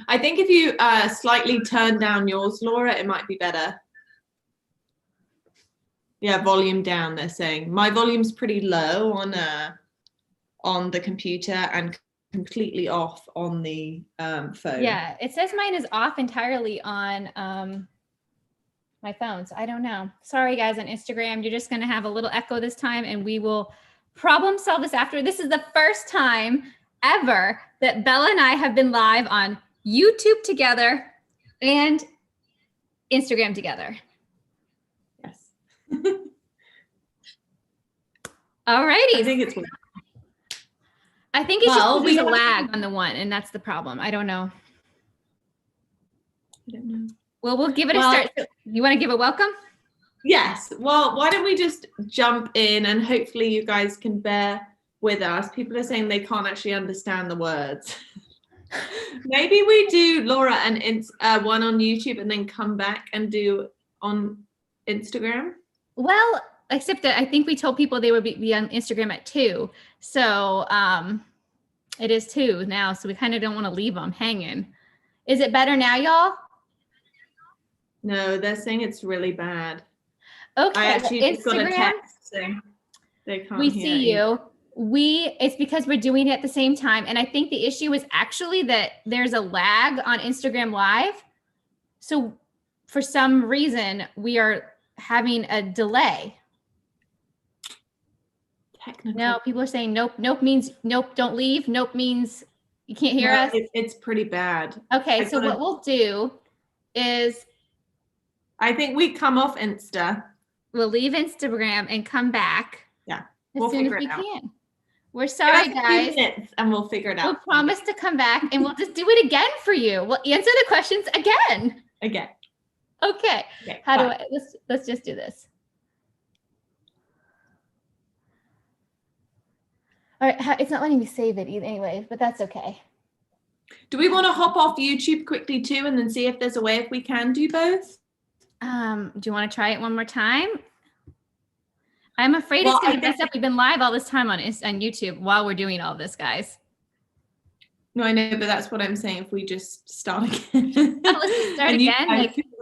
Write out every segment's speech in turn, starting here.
I think if you slightly turn down yours, Laura, it might be better. Yeah, volume down, they're saying. My volume's pretty low on the computer and completely off on the phone. Yeah, it says mine is off entirely on my phone, so I don't know. Sorry, guys, on Instagram, you're just going to have a little echo this time, and we will problem solve this after. This is the first time ever that Bella and I have been live on YouTube together and Instagram together. Yes. Alrighty. I think it's weird. I think it's just there's a lag on the one, and that's the problem. I don't know. I don't know. Well, we'll give it a start. You want to give a welcome? Yes. Well, why don't we just jump in, and hopefully you guys can bear with us. People are saying they can't actually understand the words. Maybe we do, Laura, and one on YouTube and then come back and do on Instagram. Well, except that I think we told people they would be on Instagram at 2. So it is 2 now. So we kind of don't want to leave them hanging. Is it better now, y'all? No, they're saying it's really bad. Okay. I actually just got a text saying they can't hear see you. It's because we're doing it at the same time. And I think the issue is actually that there's a lag on Instagram Live. So for some reason, we are having a delay. Technical. No, people are saying nope. Nope means nope, don't leave. Nope means you can't hear us. It's pretty bad. Okay, so what we'll do is I think we come off Insta. We'll leave Instagram and come back. Yeah. As soon as we can. We're sorry, guys. And we'll figure it out. We'll promise to come back and we'll just do it again for you. We'll answer the questions again. Again. Okay. How do I let's just do this. All right, it's not letting me save it anyway, but that's okay. Do we want to hop off YouTube quickly too and then see if there's a way if we can do both? Do you want to try it one more time? I'm afraid it's going to mess up. We've been live all this time on YouTube while we're doing all this, guys. No, I know, but that's what I'm saying. If we just start again. Let's just start again.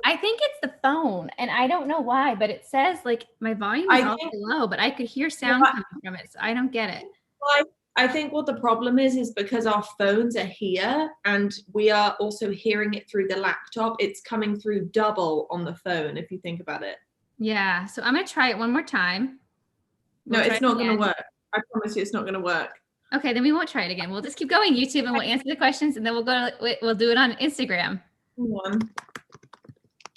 I think it's the phone, and I don't know why, but it says like my volume is also low, but I could hear sound coming from it, so I don't get it. Well, I think what the problem is because our phones are here and we are also hearing it through the laptop. It's coming through double on the phone, if you think about it. Yeah, so I'm going to try it one more time. No, it's not going to work. I promise you it's not going to work. Okay, then we won't try it again. We'll just keep going YouTube and we'll answer the questions and then we'll do it on Instagram. One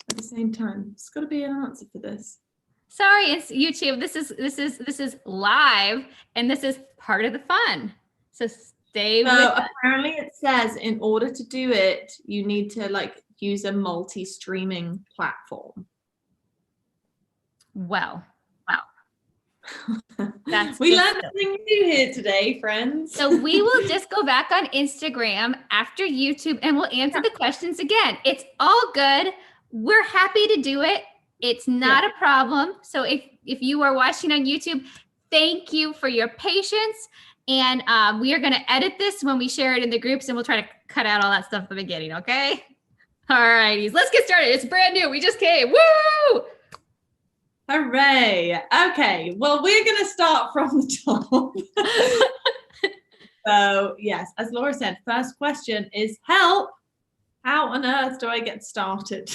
at the same time. It's got to be an answer for this. Sorry, it's YouTube. This is live and this is part of the fun. So stay with us. Apparently it says in order to do it, you need to use a multi-streaming platform. Wow. We learned something new here today, friends. So we will just go back on Instagram after YouTube and we'll answer the questions again. It's all good. We're happy to do it. It's not a problem. So if you are watching on YouTube, thank you for your patience. And we are going to edit this when we share it in the groups and we'll try to cut out all that stuff at the beginning. Okay. All righty. Let's get started. It's brand new. We just came. Woo! Hooray. Okay. Well, we're going to start from the top. So yes, as Laura said, first question is help. How on earth do I get started?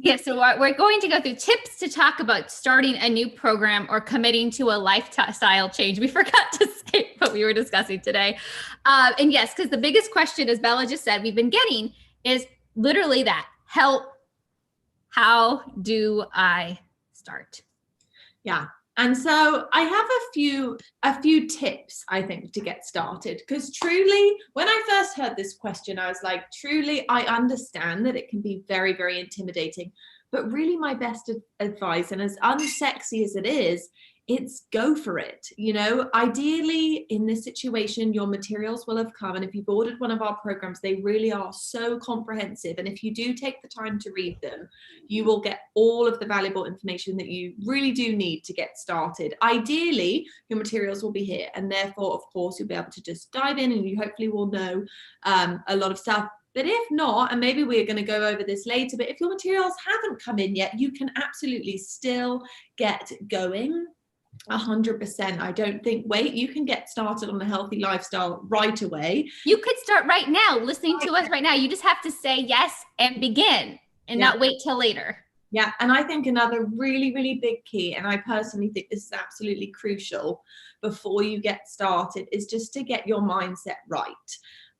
Yeah, so we're going to go through tips to talk about starting a new program or committing to a lifestyle change. We forgot to say what we were discussing today. And yes, because the biggest question, as Bella just said, we've been getting is literally that help. How do I start? Yeah. And so I have a few tips, I think, to get started, because truly, when I first heard this question, I was like, truly, I understand that it can be very, very intimidating, but really my best advice, and as unsexy as it is, it's go for it. You know, ideally in this situation, your materials will have come. And if you've ordered one of our programs, they really are so comprehensive. And if you do take the time to read them, you will get all of the valuable information that you really do need to get started. Ideally, your materials will be here. And therefore, of course, you'll be able to just dive in and you hopefully will know a lot of stuff. But if not, and maybe we're going to go over this later, but if your materials haven't come in yet, you can absolutely still get going. 100%. I don't think you can get started on a healthy lifestyle right away. You could start right now, listening to us right now. You just have to say yes and begin and not wait till later. Yeah. And I think another really, really big key, and I personally think this is absolutely crucial before you get started, is just to get your mindset right.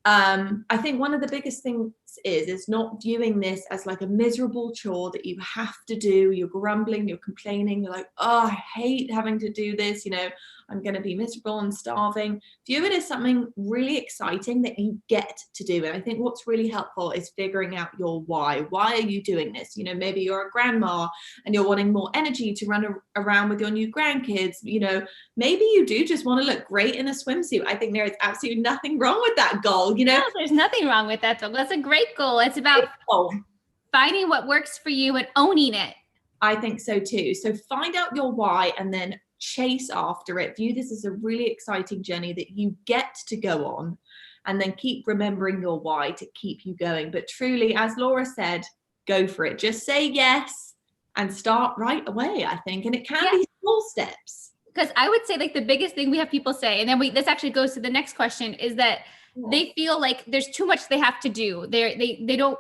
I think one of the biggest things is not viewing this as like a miserable chore that you have to do. You're grumbling, you're complaining, you're like, oh, I hate having to do this, you know, I'm going to be miserable and starving. View it as something really exciting that you get to do. And I think what's really helpful is figuring out your why. Why are you doing this? You know, maybe you're a grandma and you're wanting more energy to run around with your new grandkids. You know, maybe you do just want to look great in a swimsuit. I think there is absolutely nothing wrong with that goal. You know, no, there's nothing wrong with that. So that's a great goal. It's about finding what works for you and owning it. I think so too. So find out your why and then chase after it. View this as a really exciting journey that you get to go on, and then keep remembering your why to keep you going. But truly, as Laura said, go for it. Just say yes and start right away, I think. And it can be small steps. Because I would say like the biggest thing we have people say, and then this actually goes to the next question, is that they feel like there's too much they have to do. They don't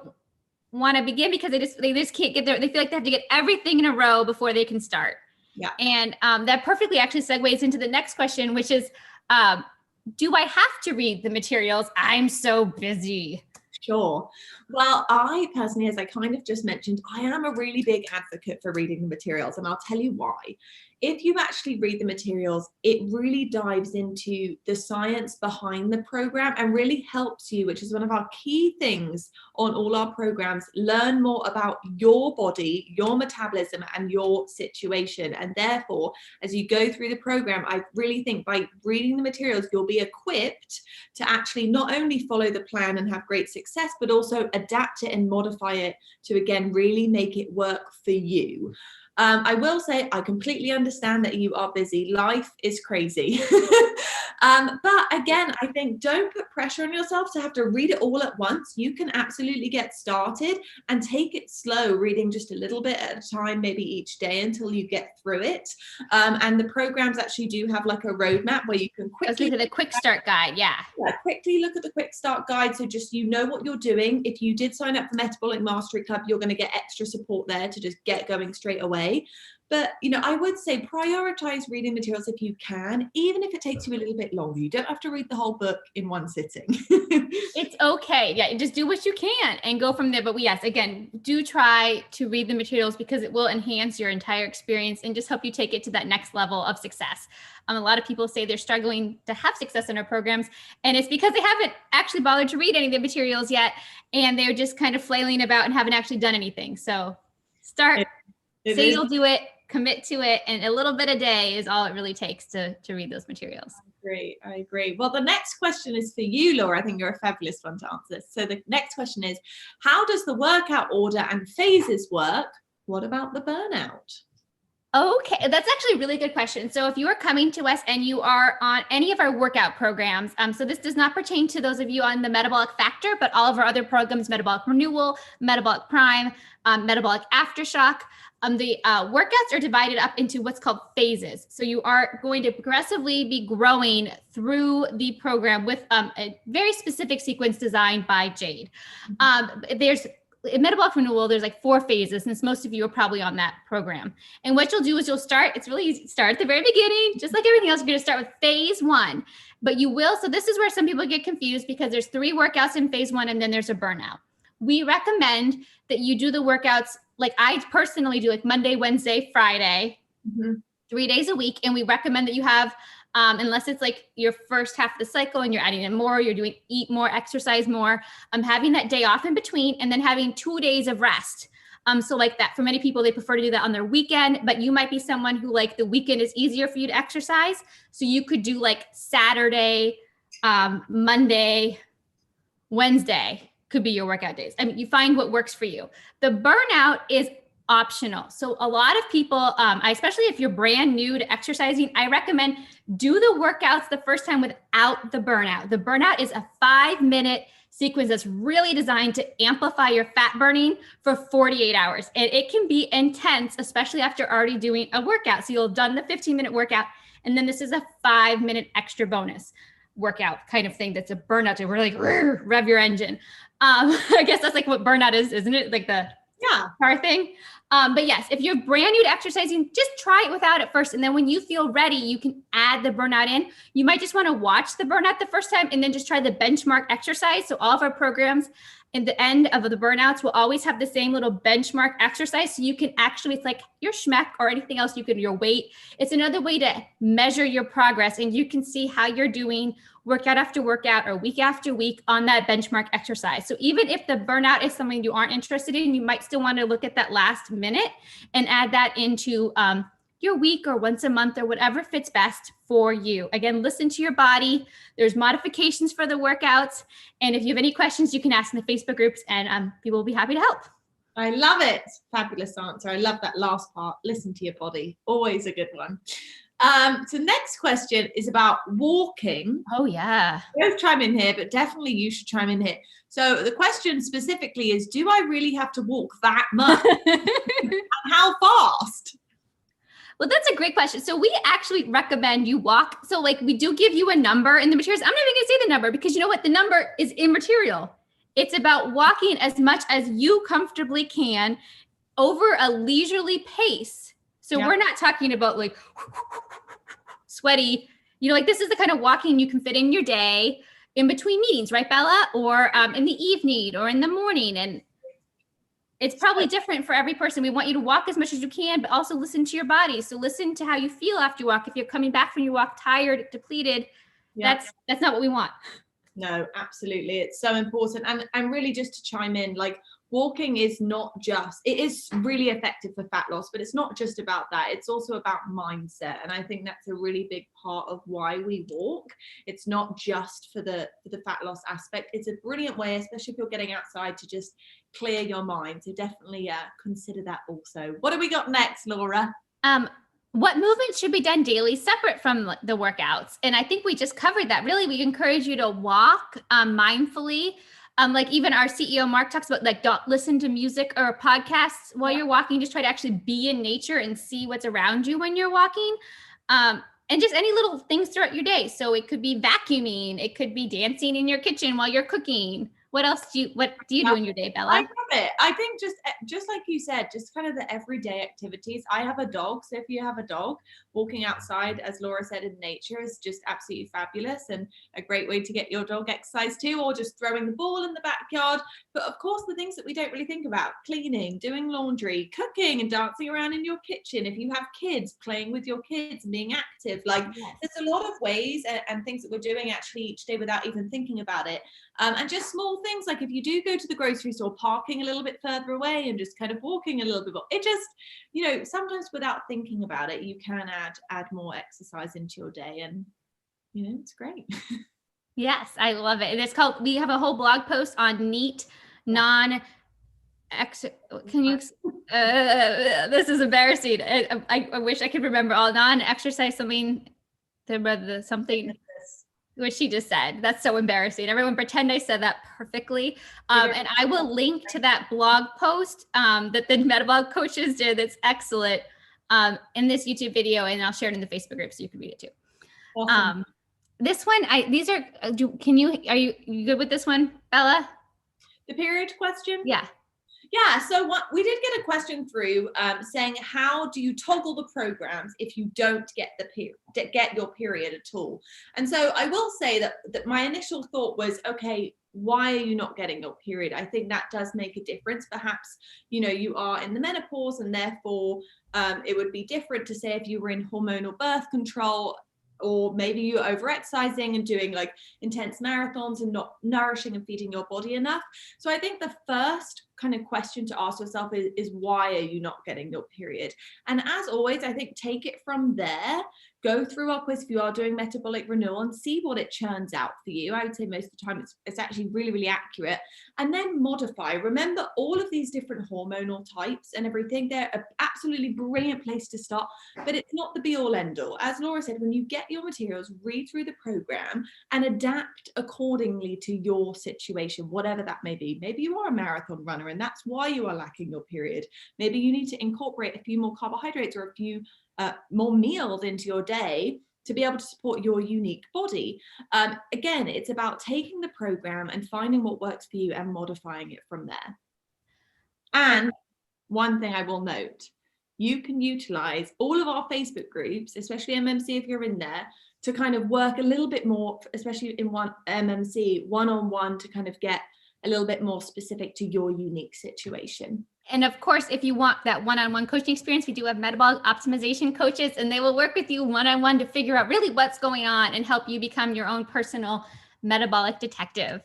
want to begin because they just can't get there. They feel like they have to get everything in a row before they can start. Yeah. And that perfectly actually segues into the next question, which is, do I have to read the materials? I'm so busy. Sure. Well, I personally, as I kind of just mentioned, I am a really big advocate for reading the materials, and I'll tell you why. If you actually read the materials, it really dives into the science behind the program and really helps you, which is one of our key things on all our programs, learn more about your body, your metabolism, and your situation. And therefore, as you go through the program, I really think by reading the materials, you'll be equipped to actually not only follow the plan and have great success, but also adapt it and modify it to, again, really make it work for you. I will say I completely understand that you are busy. Life is crazy. But again, I think don't put pressure on yourself to have to read it all at once. You can absolutely get started and take it slow, reading just a little bit at a time, maybe each day until you get through it. And the programs actually do have like a roadmap where you can quickly look at the quick start guide. Yeah, quickly look at the quick start guide. So just, you know what you're doing. If you did sign up for Metabolic Mastery Club, you're going to get extra support there to just get going straight away. But, you know, I would say prioritize reading materials if you can, even if it takes you a little bit longer. You don't have to read the whole book in one sitting. It's okay. Yeah, just do what you can and go from there. But yes, again, do try to read the materials because it will enhance your entire experience and just help you take it to that next level of success. A lot of people say they're struggling to have success in our programs, and it's because they haven't actually bothered to read any of the materials yet, and they're just kind of flailing about and haven't actually done anything. So start. Say you'll do it, commit to it, and a little bit a day is all it really takes to read those materials. I agree. Well, the next question is for you, Laura. I think you're a fabulous one to answer this. So the next question is, how does the workout order and phases work? What about the burnout? Okay, that's actually a really good question. So if you are coming to us and you are on any of our workout programs, so this does not pertain to those of you on the Metabolic Factor, but all of our other programs, Metabolic Renewal, Metabolic Prime, Metabolic Aftershock, the workouts are divided up into what's called phases. So you are going to progressively be growing through the program with a very specific sequence designed by Jade. In Metabolic Renewal, there's like 4 phases, since most of you are probably on that program. And what you'll do is you'll start, it's really easy, start at the very beginning, just like everything else, you're going to start with phase 1. But you will, so this is where some people get confused because there's 3 workouts in phase 1 and then there's a burnout. We recommend that you do the workouts like I personally do, like Monday, Wednesday, Friday, 3 days a week. And we recommend that you have, unless it's like your first half of the cycle and you're adding in more, you're doing eat more, exercise more, having that day off in between and then having 2 days of rest. So like that, for many people, they prefer to do that on their weekend, but you might be someone who like the weekend is easier for you to exercise. So you could do like Saturday, Monday, Wednesday could be your workout days. I mean, you find what works for you. The burnout is optional. So a lot of people, especially if you're brand new to exercising, I recommend do the workouts the first time without the burnout. The burnout is a 5-minute sequence that's really designed to amplify your fat burning for 48 hours. And it can be intense, especially after already doing a workout. So you'll have done the 15-minute workout, and then this is a 5-minute extra bonus workout kind of thing. That's a burnout to really rev your engine. I guess that's like what burnout is, isn't it? Like the car thing. But yes, if you're brand new to exercising, just try it without it first. And then when you feel ready, you can add the burnout in. You might just want to watch the burnout the first time and then just try the benchmark exercise. So all of our programs in the end of the burnouts will always have the same little benchmark exercise. So you can actually, it's like your schmeck or anything else, your weight. It's another way to measure your progress, and you can see how you're doing workout after workout or week after week on that benchmark exercise. So even if the burnout is something you aren't interested in, you might still want to look at that last minute and add that into your week or once a month or whatever fits best for you. Again, listen to your body. There's modifications for the workouts. And if you have any questions, you can ask in the Facebook groups, and people will be happy to help. I love it. Fabulous answer. I love that last part. Listen to your body. Always a good one. So next question is about walking. Oh yeah. Both chime in here, but definitely you should chime in here. So the question specifically is, do I really have to walk that much? And how fast? Well, that's a great question. So we actually recommend you walk. So like we do give you a number in the materials. I'm not even gonna say the number because you know what? The number is immaterial. It's about walking as much as you comfortably can over a leisurely pace. So we're not talking about like sweaty, like this is the kind of walking you can fit in your day in between meetings, right, Bella? Or in the evening or in the morning. And it's probably different for every person. We want you to walk as much as you can, but also listen to your body. So listen to how you feel after you walk. If you're coming back from your walk tired, depleted, that's not what we want. No, absolutely. It's so important. And really just to chime in, like walking is not just, it is really effective for fat loss, but it's not just about that. It's also about mindset. And I think that's a really big part of why we walk. It's not just for the fat loss aspect. It's a brilliant way, especially if you're getting outside, to just clear your mind. So definitely consider that also. What have we got next, Laura? What movements should be done daily separate from the workouts? And I think we just covered that. Really, we encourage you to walk mindfully. Like even our CEO, Mark, talks about like don't listen to music or podcasts while you're walking. Just try to actually be in nature and see what's around you when you're walking. And just any little things throughout your day. So it could be vacuuming. It could be dancing in your kitchen while you're cooking. What do you do in your day, Bella? I love it. I think just like you said, just kind of the everyday activities. I have a dog. So if you have a dog, walking outside, as Laura said, in nature is just absolutely fabulous and a great way to get your dog exercise too, or just throwing the ball in the backyard. But of course, the things that we don't really think about, cleaning, doing laundry, cooking and dancing around in your kitchen. If you have kids, playing with your kids and being active, there's a lot of ways and things that we're doing actually each day without even thinking about it. And just small things like if you do go to the grocery store, parking a little bit further away and just kind of walking a little bit more. It just, sometimes without thinking about it, you can add more exercise into your day, and it's great. Yes, I love it. And it's called, we have a whole blog post on neat non can you this is embarrassing. I wish I could remember all non-exercise something what she just said. That's so embarrassing. Everyone pretend I said that perfectly. And I will link to that blog post that the Metabolic coaches did. That's excellent in this YouTube video, and I'll share it in the Facebook group so you can read it too. Awesome. This one, are you good with this one, Bella? The period question? Yeah. Yeah, so we did get a question through saying, how do you toggle the programs if you don't get your period at all? And so I will say that my initial thought was, okay, why are you not getting your period? I think that does make a difference. Perhaps, you are in the menopause, and therefore it would be different to say if you were in hormonal birth control, or maybe you're over-exercising and doing like intense marathons and not nourishing and feeding your body enough. So I think the first kind of question to ask yourself is why are you not getting your period? And as always, I think take it from there. Go through our quiz if you are doing metabolic renewal and see what it churns out for you. I would say most of the time it's actually really, really accurate. And then modify. Remember all of these different hormonal types and everything. They're an absolutely brilliant place to start, but it's not the be all end all. As Laura said, when you get your materials, read through the program and adapt accordingly to your situation, whatever that may be. Maybe you are a marathon runner and that's why you are lacking your period. Maybe you need to incorporate a few more carbohydrates or a few more meals into your day to be able to support your unique body. Again, it's about taking the program and finding what works for you and modifying it from there. And one thing I will note, you can utilize all of our Facebook groups, especially MMC if you're in there, to kind of work a little bit more, especially in one MMC, one-on-one, to kind of get a little bit more specific to your unique situation. And of course, if you want that one-on-one coaching experience, we do have metabolic optimization coaches, and they will work with you one-on-one to figure out really what's going on and help you become your own personal metabolic detective.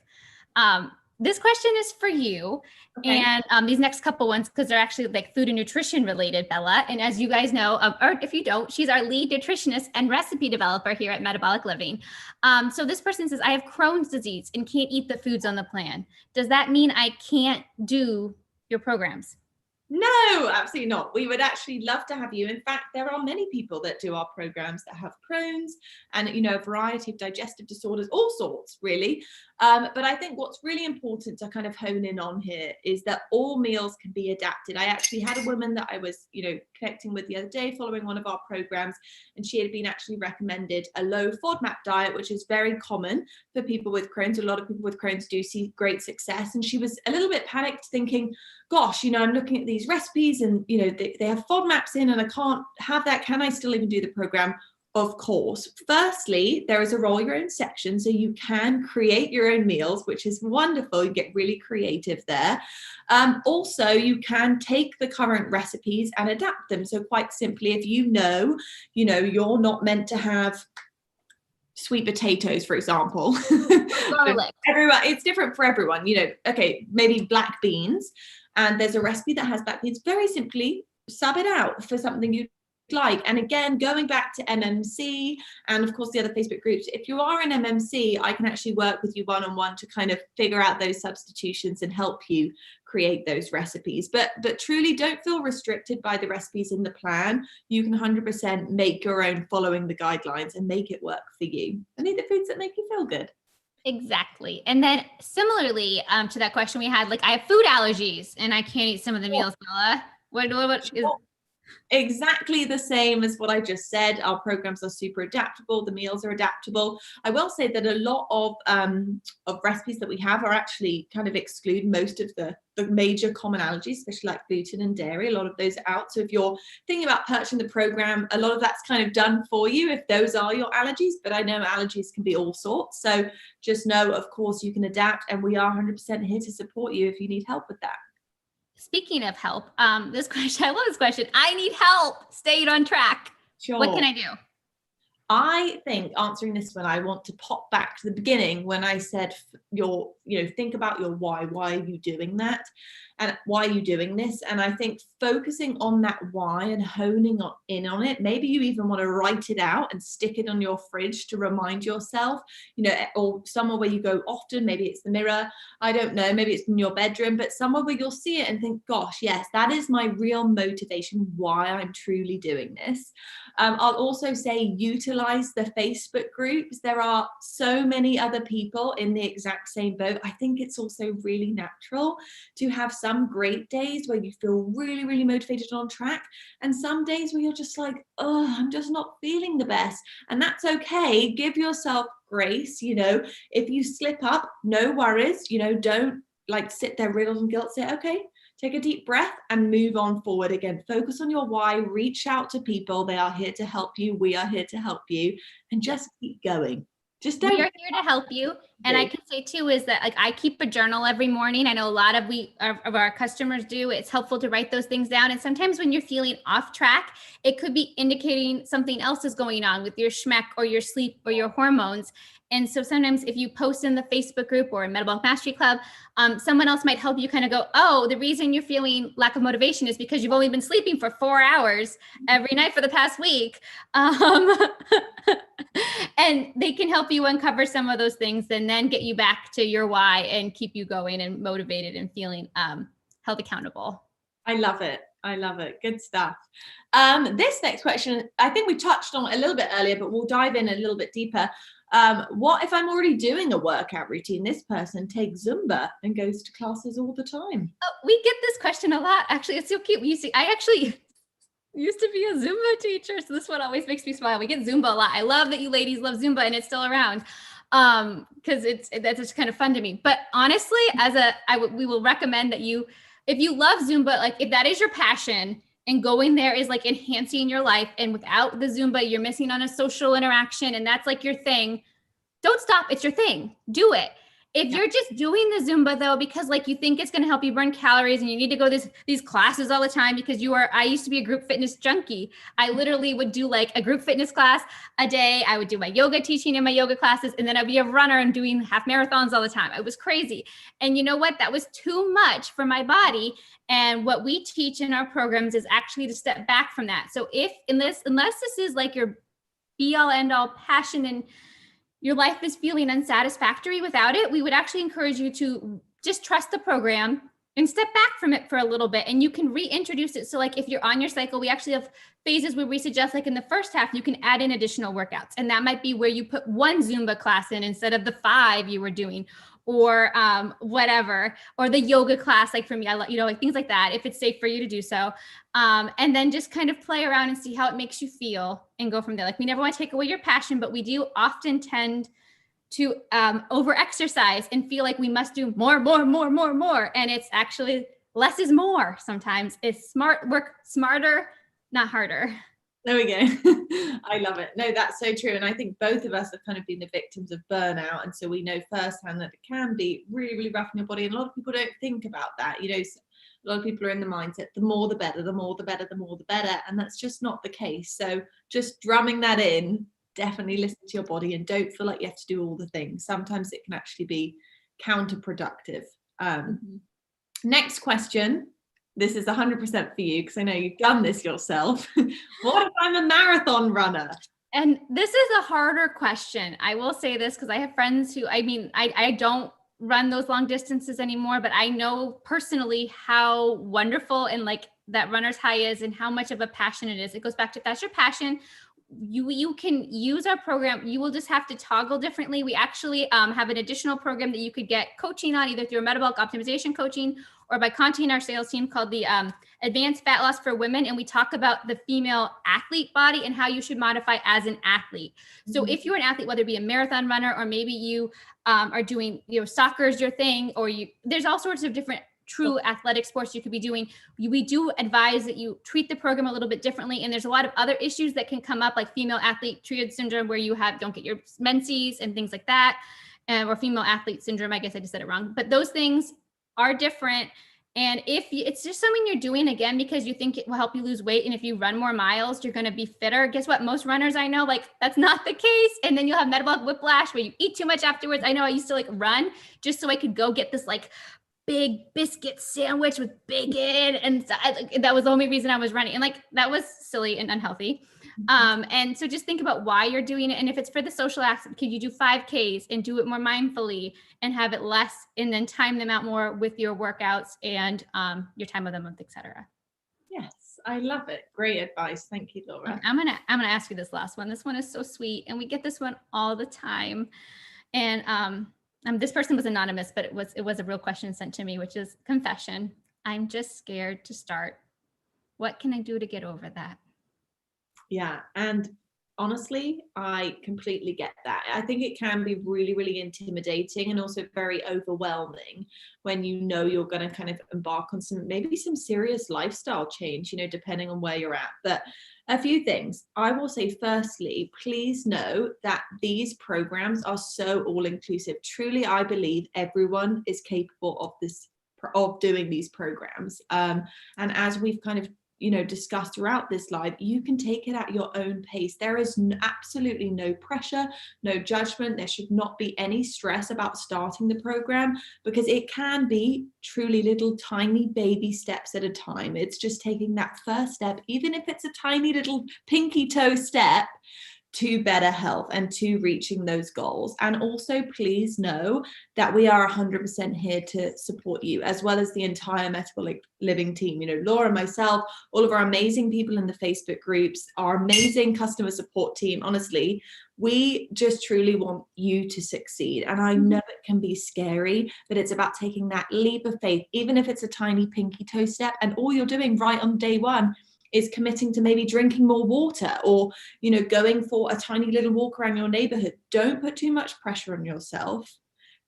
This question is for you. Okay. And these next couple ones, because they're actually like food and nutrition related, Bella. And as you guys know, or if you don't, she's our lead nutritionist and recipe developer here at Metabolic Living. So this person says, I have Crohn's disease and can't eat the foods on the plan. Does that mean I can't do your programs? No, absolutely not. We would actually love to have you. In fact, there are many people that do our programs that have Crohn's and, you know, a variety of digestive disorders, all sorts, really. But I think what's really important to kind of hone in on here is that all meals can be adapted. I actually had a woman that I was, you know, connecting with the other day following one of our programs, and she had been actually recommended a low FODMAP diet, which is very common for people with Crohn's. A lot of people with Crohn's do see great success. And she was a little bit panicked thinking, gosh, you know, I'm looking at these recipes and, you know, they have FODMAPs in and I can't have that. Can I still even do the program? Of course. Firstly, there is a roll your own section, so you can create your own meals, which is wonderful. You get really creative there. Also, you can take the current recipes and adapt them. So quite simply, if you know, you're not meant to have sweet potatoes, for example. Everyone, it's different for everyone. You know, okay, maybe black beans, and there's a recipe that has black beans. Very simply, sub it out for something you like. And again, going back to MMC and of course the other Facebook groups, if you are in MMC, I can actually work with you one-on-one to kind of figure out those substitutions and help you create those recipes. But truly don't feel restricted by the recipes in the plan. You can 100% make your own following the guidelines and make it work for you. And eat the foods that make you feel good. Exactly. And then similarly to that question we had, like I have food allergies and I can't eat some of the meals, Bella. What is exactly the same as what I just said. Our programs are super adaptable. The meals are adaptable. I will say that a lot of recipes that we have are actually kind of exclude most of the major common allergies, especially like gluten and dairy. A lot of those are out. So if you're thinking about purchasing the program, a lot of that's kind of done for you if those are your allergies. But I know allergies can be all sorts. So just know, of course, you can adapt, and we are 100% here to support you if you need help with that. Speaking of help, this question, I love this question. I need help staying on track. Sure. What can I do? I think answering this one, I want to pop back to the beginning when I said think about your why. Why are you doing that? And why are you doing this? And I think focusing on that why and honing in on it, maybe you even want to write it out and stick it on your fridge to remind yourself, or somewhere where you go often. Maybe it's the mirror. I don't know. Maybe it's in your bedroom, but somewhere where you'll see it and think, gosh, yes, that is my real motivation, why I'm truly doing this. I'll also say utilize the Facebook groups. There are so many other people in the exact same boat. I think it's also really natural to have some great days where you feel really, really motivated on track, and some days where you're just like, oh, I'm just not feeling the best. And that's okay. Give yourself grace. If you slip up, no worries. Don't sit there riddled in guilt. Say, okay, take a deep breath and move on forward again. Focus on your why, reach out to people. They are here to help you. We are here to help you, and just keep going. We are here to help you. And I can say too is that like I keep a journal every morning. I know a lot of our customers do. It's helpful to write those things down. And sometimes when you're feeling off track, it could be indicating something else is going on with your schmeck or your sleep or your hormones. And so sometimes if you post in the Facebook group or in Metabolic Mastery Club, someone else might help you kind of go, oh, the reason you're feeling lack of motivation is because you've only been sleeping for 4 hours every night for the past week. And they can help you uncover some of those things and then get you back to your why and keep you going and motivated and feeling held accountable. I love it. I love it. Good stuff. This next question, I think we touched on it a little bit earlier, but we'll dive in a little bit deeper. What if I'm already doing a workout routine? This person takes Zumba and goes to classes all the time. Oh, we get this question a lot. Actually, it's so cute. You see, I actually used to be a Zumba teacher, so this one always makes me smile. We get Zumba a lot. I love that you ladies love Zumba and it's still around, because that's just kind of fun to me. But honestly, we will recommend that you, if you love Zumba, like if that is your passion and going there is like enhancing your life, and without the Zumba, you're missing on a social interaction and that's like your thing, don't stop. It's your thing. Do it. If you're just doing the Zumba though, because like you think it's going to help you burn calories and you need to go these classes all the time because I used to be a group fitness junkie. I literally would do like a group fitness class a day. I would do my yoga teaching in my yoga classes, and then I'd be a runner and doing half marathons all the time. It was crazy. And you know what? That was too much for my body. And what we teach in our programs is actually to step back from that. So unless this is like your be all end all passion and your life is feeling unsatisfactory without it, we would actually encourage you to just trust the program and step back from it for a little bit, and you can reintroduce it. So like if you're on your cycle, we actually have phases where we suggest like in the first half, you can add in additional workouts. And that might be where you put one Zumba class in instead of the 5 you were doing, or whatever, or the yoga class. Like for me, like things like that, if it's safe for you to do so. And then just kind of play around and see how it makes you feel and go from there. Like we never want to take away your passion, but we do often tend to over exercise and feel like we must do more. And it's actually less is more. Sometimes it's work smarter, not harder. There we go. I love it. No, that's so true. And I think both of us have kind of been the victims of burnout. And so we know firsthand that it can be really, really rough on your body. And a lot of people don't think about that. A lot of people are in the mindset, the more the better, the more the better, the more the better. And that's just not the case. So just drumming that in, definitely listen to your body and don't feel like you have to do all the things. Sometimes it can actually be counterproductive. Next question. This is 100% for you because I know you've done this yourself. What if I'm a marathon runner? And this is a harder question. I will say this because I have friends who, I don't run those long distances anymore, but I know personally how wonderful and like that runner's high is and how much of a passion it is. It goes back to, if that's your passion, you can use our program. You will just have to toggle differently. We actually have an additional program that you could get coaching on, either through a metabolic optimization coaching or by contacting our sales team, called the Advanced Fat Loss for Women. And we talk about the female athlete body and how you should modify as an athlete. So if you're an athlete, whether it be a marathon runner, or maybe you are doing, soccer is your thing, or there's all sorts of different true athletic sports you could be doing. We do advise that you treat the program a little bit differently. And there's a lot of other issues that can come up, like female athlete triad syndrome, where you don't get your menses and things like that, or female athlete syndrome. I guess I just said it wrong, but those things are different. And if it's just something you're doing, again, because you think it will help you lose weight, and if you run more miles, you're going to be fitter. Guess what? Most runners I know, that's not the case. And then you'll have metabolic whiplash where you eat too much afterwards. I know I used to run just so I could go get this big biscuit sandwich with bacon, and that was the only reason I was running, and that was silly and unhealthy. And so just think about why you're doing it, and if it's for the social aspect, could you do 5Ks and do it more mindfully and have it less, and then time them out more with your workouts and your time of the month, etc. Yes, I love it. Great advice. Thank you, Laura. I'm gonna ask you this last one. This one is so sweet, and we get this one all the time. And this person was anonymous, but it was a real question sent to me, which is confession. I'm just scared to start. What can I do to get over that? Yeah. And honestly, I completely get that. I think it can be really, really intimidating and also very overwhelming when you know you're going to kind of embark on maybe some serious lifestyle change, depending on where you're at. But a few things I will say. Firstly, please know that these programs are so all inclusive. Truly, I believe everyone is capable of doing these programs. And as we've kind of discussed throughout this live, you can take it at your own pace. There is absolutely no pressure, no judgment. There should not be any stress about starting the program, because it can be truly little tiny baby steps at a time. It's just taking that first step, even if it's a tiny little pinky toe step, to better health and to reaching those goals. And also, please know that we are 100% here to support you, as well as the entire Metabolic Living team. Laura, myself, all of our amazing people in the Facebook groups, our amazing customer support team. Honestly, we just truly want you to succeed. And I know it can be scary, but it's about taking that leap of faith, even if it's a tiny pinky toe step. And all you're doing right on day one is committing to maybe drinking more water, or going for a tiny little walk around your neighborhood. Don't put too much pressure on yourself.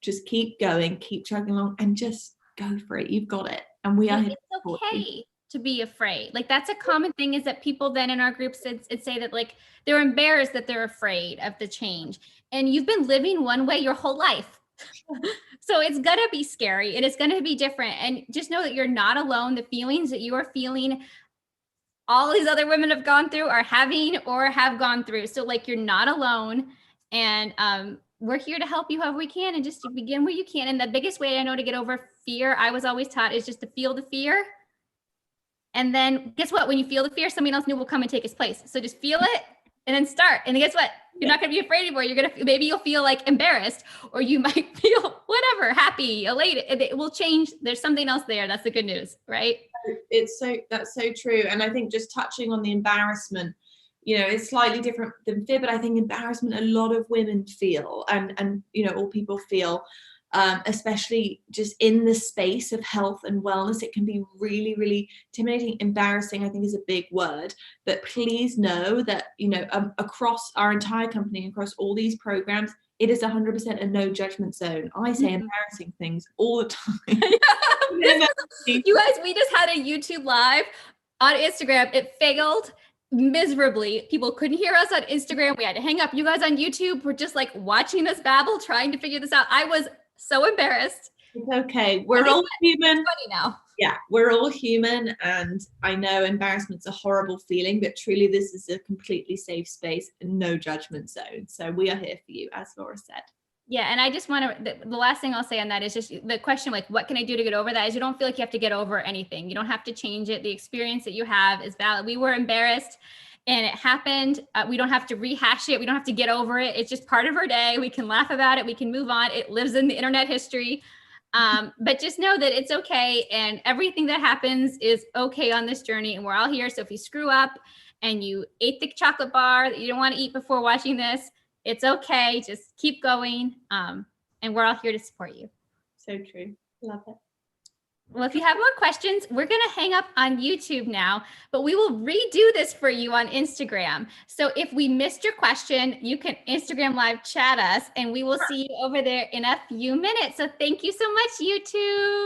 Just keep going, keep chugging along, and just go for it. You've got it. And we are here. It's okay to be afraid. Like, that's a common thing, is that people then in our groups say that, like, they're embarrassed that they're afraid of the change. And you've been living one way your whole life. So it's going to be scary and it's going to be different. And just know that you're not alone. The feelings that you are feeling, all these other women have gone through, are having, or have gone through. So, like, you're not alone. And we're here to help you however we can, and just to begin where you can. And the biggest way I know to get over fear, I was always taught, is just to feel the fear. And then guess what? When you feel the fear, somebody else new will come and take its place. So just feel it and then start. And then guess what? You're not going to be afraid anymore. You're going to, maybe you'll feel like embarrassed, or you might feel whatever, happy, elated. It will change. There's something else there. That's the good news, right? That's so true. And I think just touching on the embarrassment, it's slightly different than fear, but I think embarrassment, a lot of women feel, and all people feel, especially just in the space of health and wellness. It can be really, really intimidating. Embarrassing, I think, is a big word, but please know that, across our entire company, across all these programs, it is 100% a no judgment zone. I say embarrassing things all the time. You guys, we just had a YouTube live on Instagram. It failed miserably. People couldn't hear us on Instagram. We had to hang up. You guys on YouTube were just like watching us babble, trying to figure this out. I was so embarrassed. It's okay. We're all human. It's funny now. Yeah, we're all human. And I know embarrassment's a horrible feeling, but truly this is a completely safe space and no judgment zone. So we are here for you, as Laura said. Yeah. And I just want to, the last thing I'll say on that is just the question, like, what can I do to get over that? Is you don't feel like you have to get over anything. You don't have to change it. The experience that you have is valid. We were embarrassed and it happened. We don't have to rehash it. We don't have to get over it. It's just part of our day. We can laugh about it. We can move on. It lives in the internet history. But just know that it's okay. And everything that happens is okay on this journey. And we're all here. So if you screw up and you ate the chocolate bar that you don't want to eat before watching this, it's okay. Just keep going. And we're all here to support you. So true. Love it. Well, if you have more questions, we're going to hang up on YouTube now, but we will redo this for you on Instagram. So if we missed your question, you can Instagram live chat us, and we will see you over there in a few minutes. So thank you so much, YouTube.